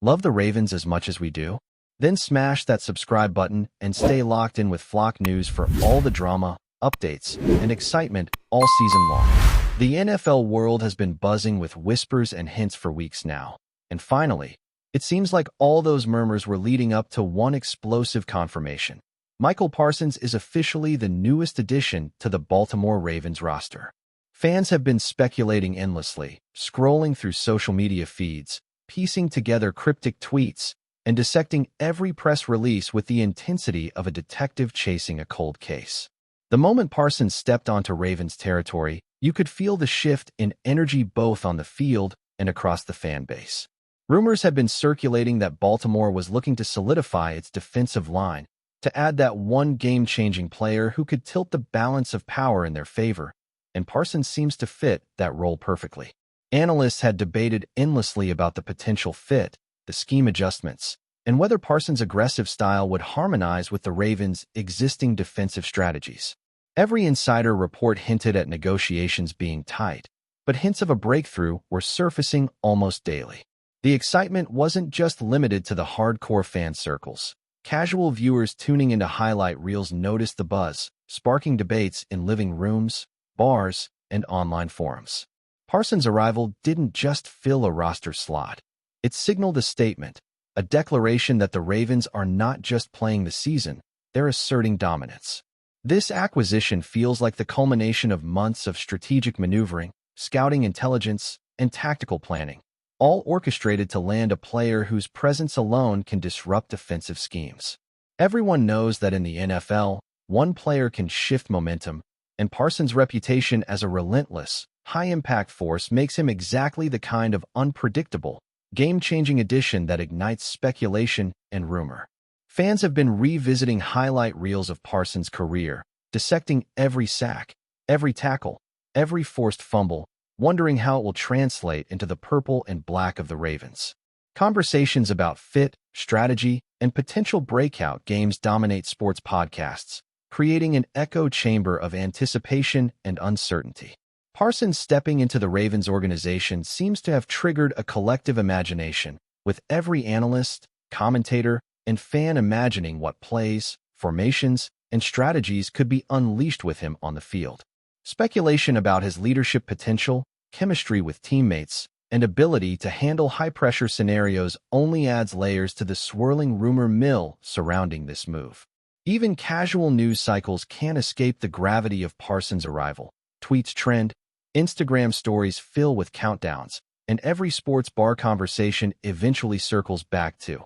Love the Ravens as much as we do? Then smash that subscribe button and stay locked in with Flock News for all the drama, updates, and excitement all season long. The NFL world has been buzzing with whispers and hints for weeks now. And finally, it seems like all those murmurs were leading up to one explosive confirmation. Micah Parsons is officially the newest addition to the Baltimore Ravens roster. Fans have been speculating endlessly, scrolling through social media feeds, piecing together cryptic tweets, and dissecting every press release with the intensity of a detective chasing a cold case. The moment Parsons stepped onto Ravens territory, you could feel the shift in energy both on the field and across the fan base. Rumors had been circulating that Baltimore was looking to solidify its defensive line, to add that one game-changing player who could tilt the balance of power in their favor, and Parsons seems to fit that role perfectly. Analysts had debated endlessly about the potential fit, the scheme adjustments, and whether Parsons' aggressive style would harmonize with the Ravens' existing defensive strategies. Every insider report hinted at negotiations being tight, but hints of a breakthrough were surfacing almost daily. The excitement wasn't just limited to the hardcore fan circles. Casual viewers tuning into highlight reels noticed the buzz, sparking debates in living rooms, bars, and online forums. Parsons' arrival didn't just fill a roster slot. It signaled a statement, a declaration that the Ravens are not just playing the season, they're asserting dominance. This acquisition feels like the culmination of months of strategic maneuvering, scouting intelligence, and tactical planning, all orchestrated to land a player whose presence alone can disrupt defensive schemes. Everyone knows that in the NFL, one player can shift momentum, and Parsons' reputation as a relentless, high-impact force makes him exactly the kind of unpredictable, game-changing addition that ignites speculation and rumor. Fans have been revisiting highlight reels of Parsons' career, dissecting every sack, every tackle, every forced fumble, wondering how it will translate into the purple and black of the Ravens. Conversations about fit, strategy, and potential breakout games dominate sports podcasts, creating an echo chamber of anticipation and uncertainty. Parsons stepping into the Ravens organization seems to have triggered a collective imagination, with every analyst, commentator, and fan imagining what plays, formations, and strategies could be unleashed with him on the field. Speculation about his leadership potential, chemistry with teammates, and ability to handle high-pressure scenarios only adds layers to the swirling rumor mill surrounding this move. Even casual news cycles can't escape the gravity of Parsons' arrival. Tweets trend, Instagram stories fill with countdowns, and every sports bar conversation eventually circles back to,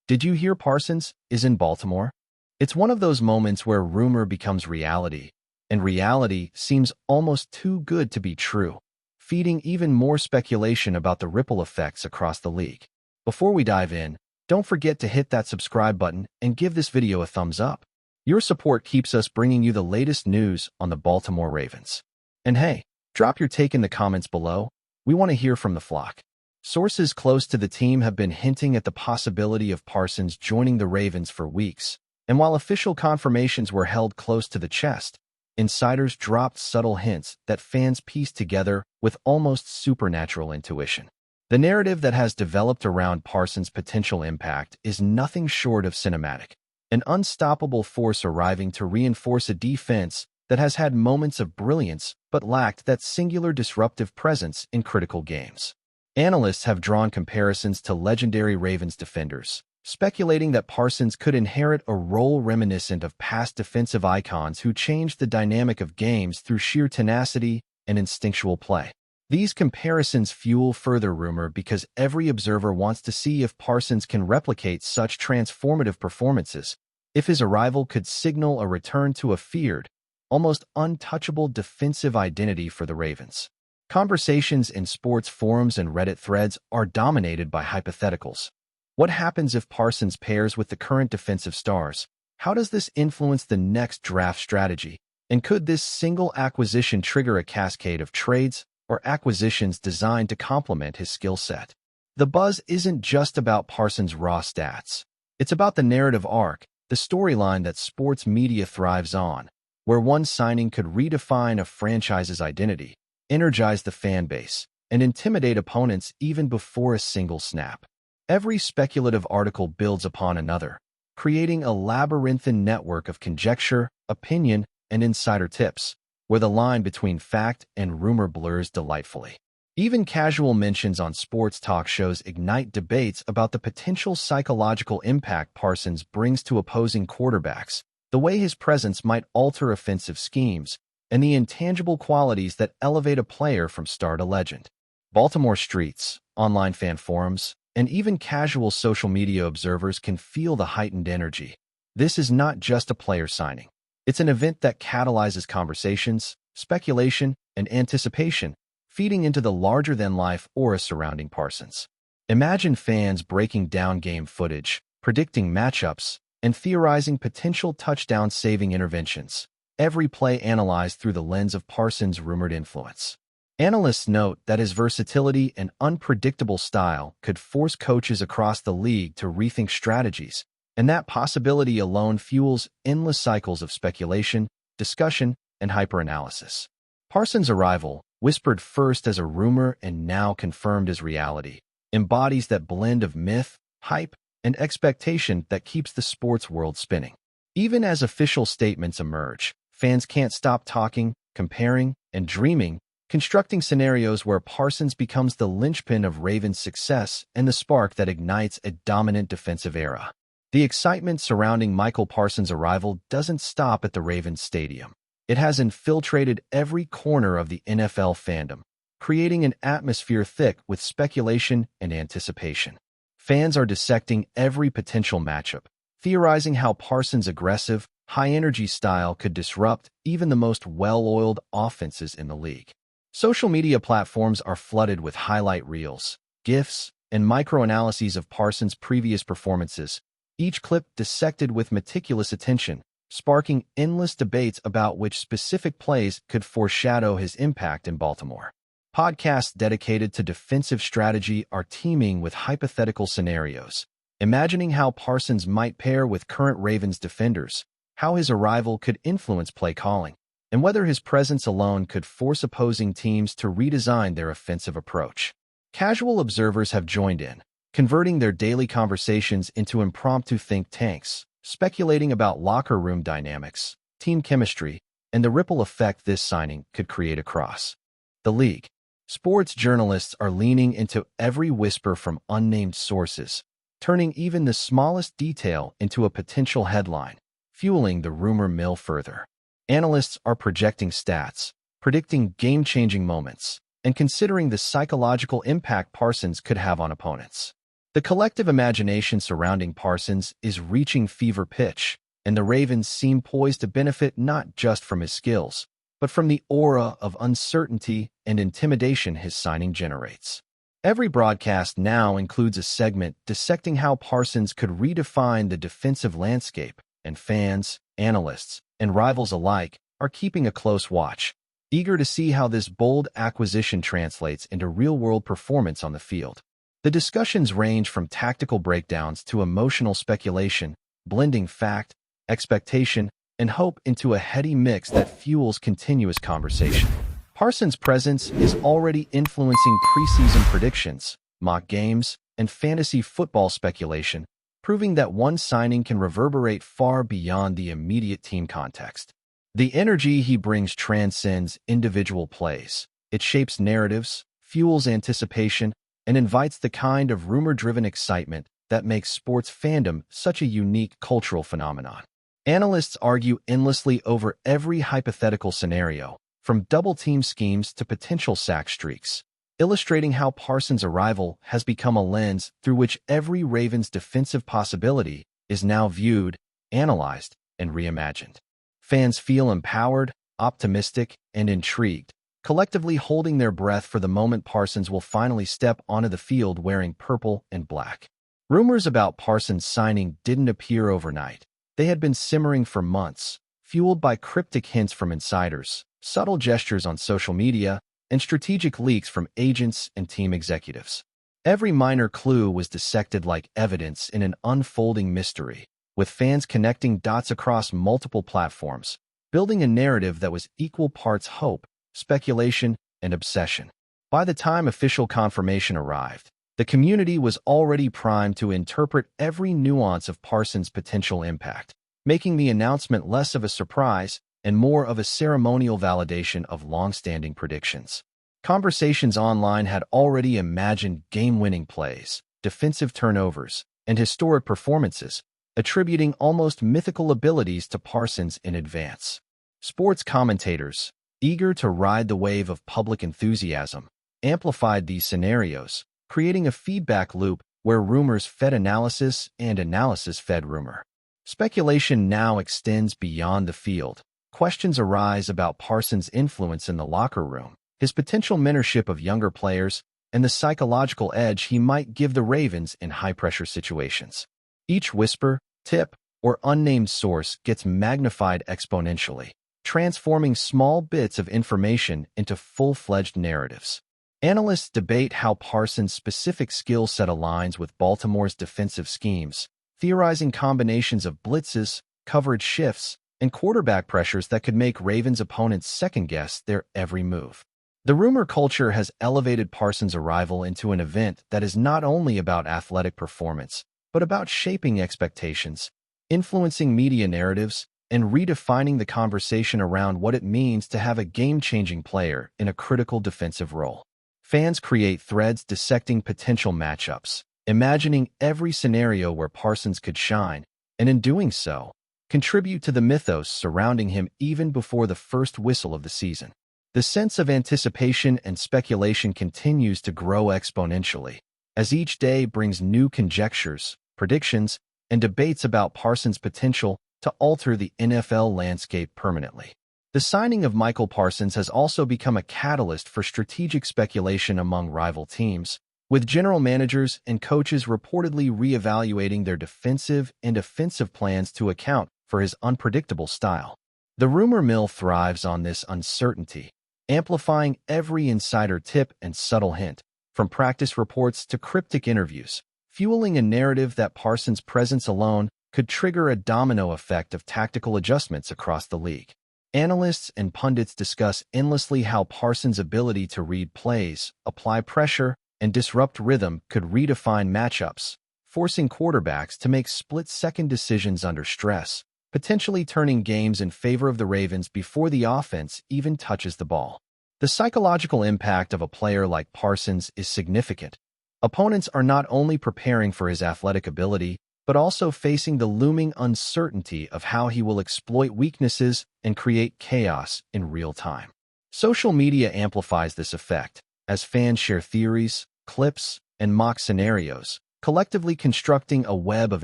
"Did you hear Parsons is in Baltimore?" It's one of those moments where rumor becomes reality, and reality seems almost too good to be true, feeding even more speculation about the ripple effects across the league. Before we dive in, don't forget to hit that subscribe button and give this video a thumbs up. Your support keeps us bringing you the latest news on the Baltimore Ravens. And hey, drop your take in the comments below. We want to hear from the flock. Sources close to the team have been hinting at the possibility of Parsons joining the Ravens for weeks, and while official confirmations were held close to the chest, insiders dropped subtle hints that fans pieced together with almost supernatural intuition. The narrative that has developed around Parsons' potential impact is nothing short of cinematic, an unstoppable force arriving to reinforce a defense that has had moments of brilliance but lacked that singular disruptive presence in critical games. Analysts have drawn comparisons to legendary Ravens defenders, speculating that Parsons could inherit a role reminiscent of past defensive icons who changed the dynamic of games through sheer tenacity and instinctual play. These comparisons fuel further rumor because every observer wants to see if Parsons can replicate such transformative performances, if his arrival could signal a return to a feared, almost untouchable defensive identity for the Ravens. Conversations in sports forums and Reddit threads are dominated by hypotheticals. What happens if Parsons pairs with the current defensive stars? How does this influence the next draft strategy? And could this single acquisition trigger a cascade of trades or acquisitions designed to complement his skill set? The buzz isn't just about Parsons' raw stats. It's about the narrative arc, the storyline that sports media thrives on, where one signing could redefine a franchise's identity, energize the fan base, and intimidate opponents even before a single snap. Every speculative article builds upon another, creating a labyrinthine network of conjecture, opinion, and insider tips, where the line between fact and rumor blurs delightfully. Even casual mentions on sports talk shows ignite debates about the potential psychological impact Parsons brings to opposing quarterbacks, the way his presence might alter offensive schemes, and the intangible qualities that elevate a player from star to legend. Baltimore streets, online fan forums, and even casual social media observers can feel the heightened energy. This is not just a player signing. It's an event that catalyzes conversations, speculation, and anticipation, feeding into the larger-than-life aura surrounding Parsons. Imagine fans breaking down game footage, predicting matchups, and theorizing potential touchdown-saving interventions, every play analyzed through the lens of Parsons' rumored influence. Analysts note that his versatility and unpredictable style could force coaches across the league to rethink strategies, and that possibility alone fuels endless cycles of speculation, discussion, and hyperanalysis. Parsons' arrival, whispered first as a rumor and now confirmed as reality, embodies that blend of myth, hype, and expectation that keeps the sports world spinning. Even as official statements emerge, fans can't stop talking, comparing, and dreaming, constructing scenarios where Parsons becomes the linchpin of Ravens' success and the spark that ignites a dominant defensive era. The excitement surrounding Michael Parsons' arrival doesn't stop at the Ravens stadium. It has infiltrated every corner of the NFL fandom, creating an atmosphere thick with speculation and anticipation. Fans are dissecting every potential matchup, theorizing how Parsons' aggressive, high-energy style could disrupt even the most well-oiled offenses in the league. Social media platforms are flooded with highlight reels, GIFs, and microanalyses of Parsons' previous performances, each clip dissected with meticulous attention, sparking endless debates about which specific plays could foreshadow his impact in Baltimore. Podcasts dedicated to defensive strategy are teeming with hypothetical scenarios, imagining how Parsons might pair with current Ravens defenders, how his arrival could influence play calling, and whether his presence alone could force opposing teams to redesign their offensive approach. Casual observers have joined in, converting their daily conversations into impromptu think tanks, speculating about locker room dynamics, team chemistry, and the ripple effect this signing could create across the league. Sports journalists are leaning into every whisper from unnamed sources, turning even the smallest detail into a potential headline, fueling the rumor mill further. Analysts are projecting stats, predicting game-changing moments, and considering the psychological impact Parsons could have on opponents. The collective imagination surrounding Parsons is reaching fever pitch, and the Ravens seem poised to benefit not just from his skills, but from the aura of uncertainty and intimidation his signing generates. Every broadcast now includes a segment dissecting how Parsons could redefine the defensive landscape, and fans, analysts, and rivals alike are keeping a close watch, eager to see how this bold acquisition translates into real-world performance on the field. The discussions range from tactical breakdowns to emotional speculation, blending fact, expectation, and hope into a heady mix that fuels continuous conversation. Parsons' presence is already influencing preseason predictions, mock games, and fantasy football speculation, proving that one signing can reverberate far beyond the immediate team context. The energy he brings transcends individual plays. It shapes narratives, fuels anticipation, and invites the kind of rumor-driven excitement that makes sports fandom such a unique cultural phenomenon. Analysts argue endlessly over every hypothetical scenario, from double-team schemes to potential sack streaks, illustrating how Parsons' arrival has become a lens through which every Ravens defensive possibility is now viewed, analyzed, and reimagined. Fans feel empowered, optimistic, and intrigued, collectively holding their breath for the moment Parsons will finally step onto the field wearing purple and black. Rumors about Parsons' signing didn't appear overnight. They had been simmering for months, fueled by cryptic hints from insiders, subtle gestures on social media, and strategic leaks from agents and team executives. Every minor clue was dissected like evidence in an unfolding mystery, with fans connecting dots across multiple platforms, building a narrative that was equal parts hope, speculation, and obsession. By the time official confirmation arrived, The community was already primed to interpret every nuance of Parsons' potential impact, making the announcement less of a surprise and more of a ceremonial validation of long-standing predictions. Conversations online had already imagined game-winning plays, defensive turnovers, and historic performances, attributing almost mythical abilities to Parsons in advance. Sports commentators, eager to ride the wave of public enthusiasm, amplified these scenarios, creating a feedback loop where rumors fed analysis and analysis fed rumor. Speculation now extends beyond the field. Questions arise about Parsons' influence in the locker room, his potential mentorship of younger players, and the psychological edge he might give the Ravens in high-pressure situations. Each whisper, tip, or unnamed source gets magnified exponentially, transforming small bits of information into full-fledged narratives. Analysts debate how Parsons' specific skill set aligns with Baltimore's defensive schemes, theorizing combinations of blitzes, coverage shifts, and quarterback pressures that could make Ravens opponents second-guess their every move. The rumor culture has elevated Parsons' arrival into an event that is not only about athletic performance, but about shaping expectations, influencing media narratives, and redefining the conversation around what it means to have a game-changing player in a critical defensive role. Fans create threads dissecting potential matchups, imagining every scenario where Parsons could shine, and in doing so, contribute to the mythos surrounding him even before the first whistle of the season. The sense of anticipation and speculation continues to grow exponentially, as each day brings new conjectures, predictions, and debates about Parsons' potential to alter the NFL landscape permanently. The signing of Micah Parsons has also become a catalyst for strategic speculation among rival teams, with general managers and coaches reportedly reevaluating their defensive and offensive plans to account for his unpredictable style. The rumor mill thrives on this uncertainty, amplifying every insider tip and subtle hint, from practice reports to cryptic interviews, fueling a narrative that Parsons' presence alone could trigger a domino effect of tactical adjustments across the league. Analysts and pundits discuss endlessly how Parsons' ability to read plays, apply pressure, and disrupt rhythm could redefine matchups, forcing quarterbacks to make split-second decisions under stress, potentially turning games in favor of the Ravens before the offense even touches the ball. The psychological impact of a player like Parsons is significant. Opponents are not only preparing for his athletic ability, but also facing the looming uncertainty of how he will exploit weaknesses and create chaos in real time. Social media amplifies this effect, as fans share theories, clips, and mock scenarios, collectively constructing a web of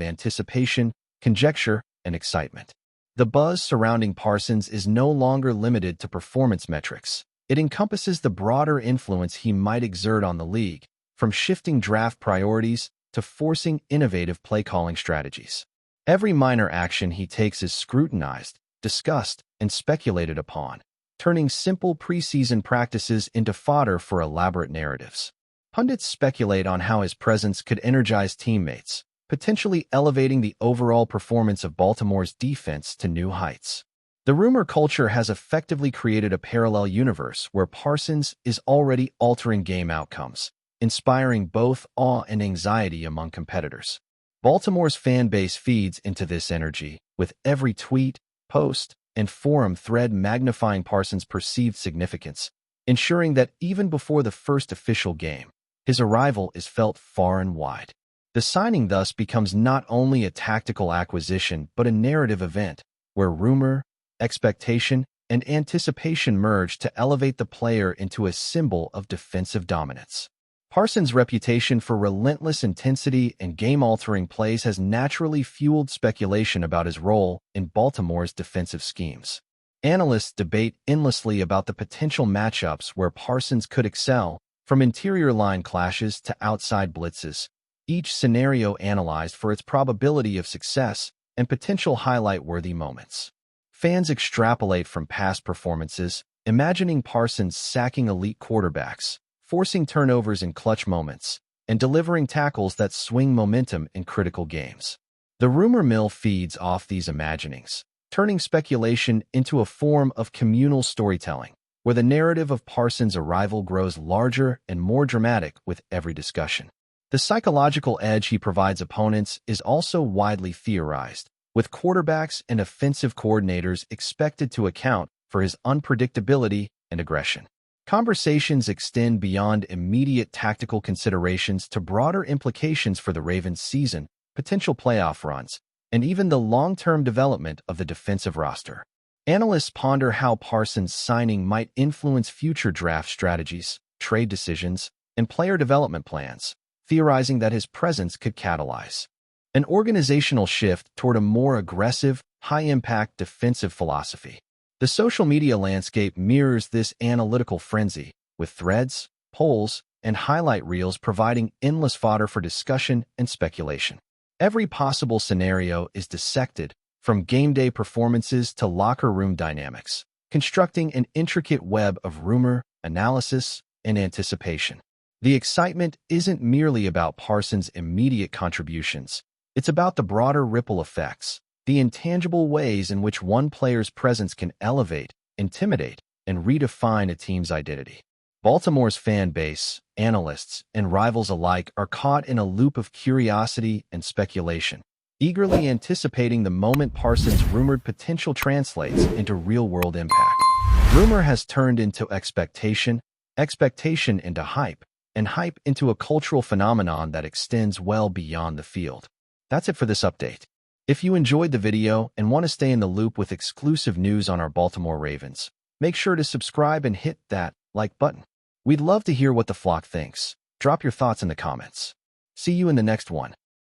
anticipation, conjecture, and excitement. The buzz surrounding Parsons is no longer limited to performance metrics. It encompasses the broader influence he might exert on the league, from shifting draft priorities to forcing innovative play-calling strategies. Every minor action he takes is scrutinized, discussed, and speculated upon, turning simple preseason practices into fodder for elaborate narratives. Pundits speculate on how his presence could energize teammates, potentially elevating the overall performance of Baltimore's defense to new heights. The rumor culture has effectively created a parallel universe where Parsons is already altering game outcomes, inspiring both awe and anxiety among competitors. Baltimore's fan base feeds into this energy, with every tweet, post, and forum thread magnifying Parsons' perceived significance, ensuring that even before the first official game, his arrival is felt far and wide. The signing thus becomes not only a tactical acquisition but a narrative event, where rumor, expectation, and anticipation merge to elevate the player into a symbol of defensive dominance. Parsons' reputation for relentless intensity and game-altering plays has naturally fueled speculation about his role in Baltimore's defensive schemes. Analysts debate endlessly about the potential matchups where Parsons could excel, from interior line clashes to outside blitzes, each scenario analyzed for its probability of success and potential highlight-worthy moments. Fans extrapolate from past performances, imagining Parsons sacking elite quarterbacks, forcing turnovers in clutch moments, and delivering tackles that swing momentum in critical games. The rumor mill feeds off these imaginings, turning speculation into a form of communal storytelling, where the narrative of Parsons' arrival grows larger and more dramatic with every discussion. The psychological edge he provides opponents is also widely theorized, with quarterbacks and offensive coordinators expected to account for his unpredictability and aggression. Conversations extend beyond immediate tactical considerations to broader implications for the Ravens' season, potential playoff runs, and even the long-term development of the defensive roster. Analysts ponder how Parsons' signing might influence future draft strategies, trade decisions, and player development plans, theorizing that his presence could catalyze an organizational shift toward a more aggressive, high-impact defensive philosophy. The social media landscape mirrors this analytical frenzy, with threads, polls, and highlight reels providing endless fodder for discussion and speculation. Every possible scenario is dissected, from game day performances to locker room dynamics, constructing an intricate web of rumor, analysis, and anticipation. The excitement isn't merely about Parsons' immediate contributions. It's about the broader ripple effects, the intangible ways in which one player's presence can elevate, intimidate, and redefine a team's identity. Baltimore's fan base, analysts, and rivals alike are caught in a loop of curiosity and speculation, eagerly anticipating the moment Parsons' rumored potential translates into real-world impact. Rumor has turned into expectation, expectation into hype, and hype into a cultural phenomenon that extends well beyond the field. That's it for this update. If you enjoyed the video and want to stay in the loop with exclusive news on our Baltimore Ravens, make sure to subscribe and hit that like button. We'd love to hear what the flock thinks. Drop your thoughts in the comments. See you in the next one.